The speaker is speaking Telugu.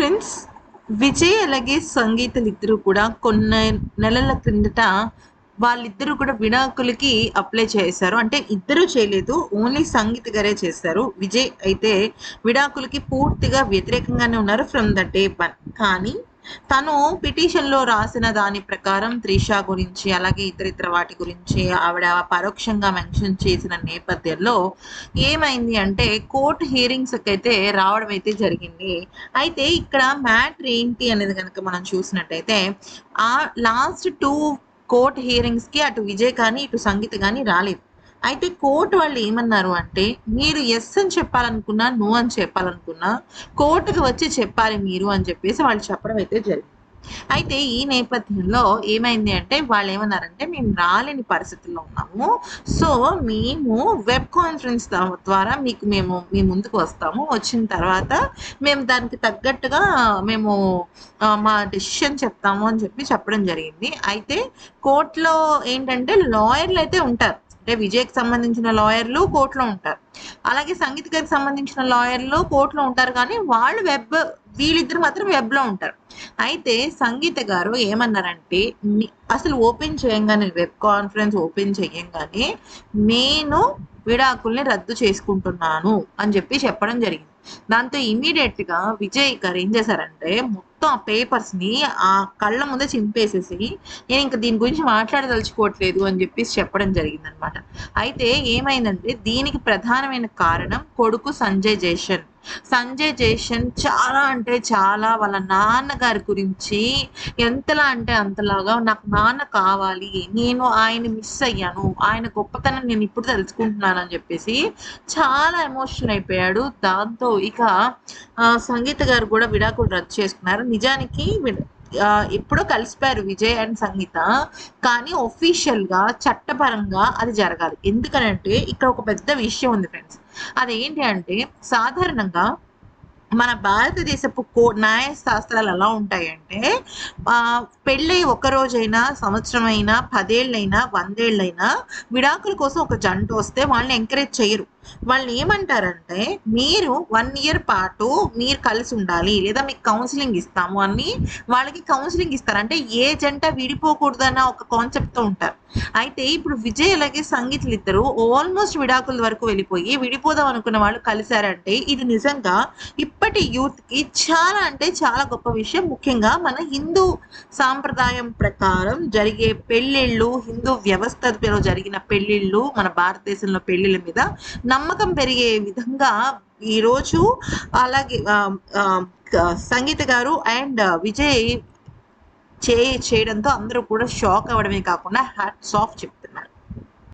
ఫ్రెండ్స్, విజయ్ అలాగే సంగీతలు ఇద్దరు కూడా కొన్ని నెలల క్రిందట వాళ్ళిద్దరూ కూడా విడాకులకి అప్లై చేశారు. అంటే ఇద్దరు చేయలేదు, ఓన్లీ సంగీత్ గారే చేశారు. విజయ్ అయితే విడాకులకి పూర్తిగా వ్యతిరేకంగానే ఉన్నారు ఫ్రమ్ ద డే వన్. కానీ తను పిటిషన్లో రాసిన దాని ప్రకారం త్రిష గురించి అలాగే ఇతరితర వాటి గురించి ఆవిడ పరోక్షంగా మెన్షన్ చేసిన నేపథ్యంలో ఏమైంది అంటే కోర్టు హియరింగ్స్కి అయితే రావడం అయితే జరిగింది. అయితే ఇక్కడ మ్యాటర్ ఏంటి అనేది కనుక మనం చూసినట్టయితే ఆ లాస్ట్ 2 కోర్ట్ హియరింగ్స్కి అటు విజయ్ కానీ ఇటు సంగీత కానీ రాలేదు. అయితే కోర్టు వాళ్ళు ఏమన్నారు అంటే మీరు ఎస్ అని చెప్పాలనుకున్నా నో అని చెప్పాలనుకున్నా కోర్టుకి వచ్చి చెప్పాలి మీరు అని చెప్పేసి వాళ్ళు చెప్పడం అయితే జరిగింది. అయితే ఈ నేపథ్యంలో ఏమైంది అంటే వాళ్ళు ఏమన్నారంటే మేము రాలేని పరిస్థితుల్లో ఉన్నాము, సో మేము వెబ్ కాన్ఫరెన్స్ ద్వారా మేము మీ ముందుకు వస్తాము, వచ్చిన తర్వాత మేము దానికి తగ్గట్టుగా మేము మా డెసిషన్ చెప్తాము అని చెప్పడం జరిగింది. అయితే కోర్టులో ఏంటంటే లాయర్లు అయితే ఉంటారు, అంటే విజయ్కి సంబంధించిన లాయర్లు కోర్టులో ఉంటారు, అలాగే సంగీత్ గారికి సంబంధించిన లాయర్లు కోర్టులో ఉంటారు, కానీ వాళ్ళు వీళ్ళిద్దరు మాత్రం వెబ్లో ఉంటారు. అయితే సంగీత గారు ఏమన్నారంటే అసలు ఓపెన్ చేయంగానే వెబ్ కాన్ఫరెన్స్ ఓపెన్ చేయంగానే నేను విడాకుల్ని రద్దు చేసుకుంటున్నాను అని చెప్పడం జరిగింది. దాంతో ఇమీడియట్ గా విజయ్ గారు ఏం చేశారంటే మొత్తం ఆ పేపర్స్ ని ఆ కళ్ళ ముందే చింపేసేసి నేను ఇంకా దీని గురించి మాట్లాడదలుచుకోవట్లేదు అని చెప్పడం జరిగింది అనమాట. అయితే ఏమైందంటే దీనికి ప్రధానమైన కారణం కొడుకు సంజయ్ జేషన్ చాలా అంటే చాలా వాళ్ళ నాన్నగారి గురించి ఎంతలా అంటే అంతలాగా నాకు నాన్న కావాలి, నేను ఆయన మిస్ అయ్యాను, ఆయన గొప్పతనం నేను ఇప్పుడు తెలుసుకుంటున్నాను అని చెప్పేసి చాలా ఎమోషనల్ అయిపోయాడు. దాంతో ఇక సంగీత గారు కూడా విడాకులు రద్దు చేసుకున్నారు. నిజానికి ఎప్పుడో కలిసిపోయారు విజయ్ అండ్ సంగీత, కానీ ఒఫీషియల్ గా చట్టపరంగా అది జరగాలి. ఎందుకనంటే ఇక్కడ ఒక పెద్ద విషయం ఉంది ఫ్రెండ్స్. అదేంటి అంటే సాధారణంగా మన భారతదేశపు న్యాయ శాస్త్రాలు ఎలా ఉంటాయంటే పెళ్ళై 1 రోజైనా, సంవత్సరమైనా, 10 ఏళ్ళైనా, 100 ఏళ్ళైనా విడాకుల కోసం ఒక జంట వస్తే వాళ్ళని ఎంకరేజ్ చేయరు. వాళ్ళు ఏమంటారంటే మీరు 1 ఇయర్ పాటు మీరు కలిసి ఉండాలి లేదా మీకు కౌన్సిలింగ్ ఇస్తాము అని వాళ్ళకి కౌన్సిలింగ్ ఇస్తారు. అంటే ఏ జంట విడిపోకూడదన్న ఒక కాన్సెప్ట్తో ఉంటారు. అయితే ఇప్పుడు విజయ్ అలాగే సంగీతలు ఇద్దరు ఆల్మోస్ట్ విడాకుల వరకు వెళ్ళిపోయి విడిపోదాం అనుకున్న వాళ్ళు కలిశారంటే ఇది నిజంగా ఇప్పటి యూత్ కి చాలా అంటే చాలా గొప్ప విషయం. ముఖ్యంగా మన హిందూ సాంప్రదాయం ప్రకారం జరిగే పెళ్ళిళ్ళు, హిందూ వ్యవస్థలో జరిగిన పెళ్ళిళ్ళు, మన భారతదేశంలో పెళ్ళిళ్ళ మీద నమ్మకం పెరిగే విధంగా ఈరోజు అలాగే సంగీత గారు అండ్ విజయ్ చేయడంతో అందరూ కూడా షాక్ అవ్వడమే కాకుండా హ్యాట్స్ ఆఫ్ చెప్తున్నారు.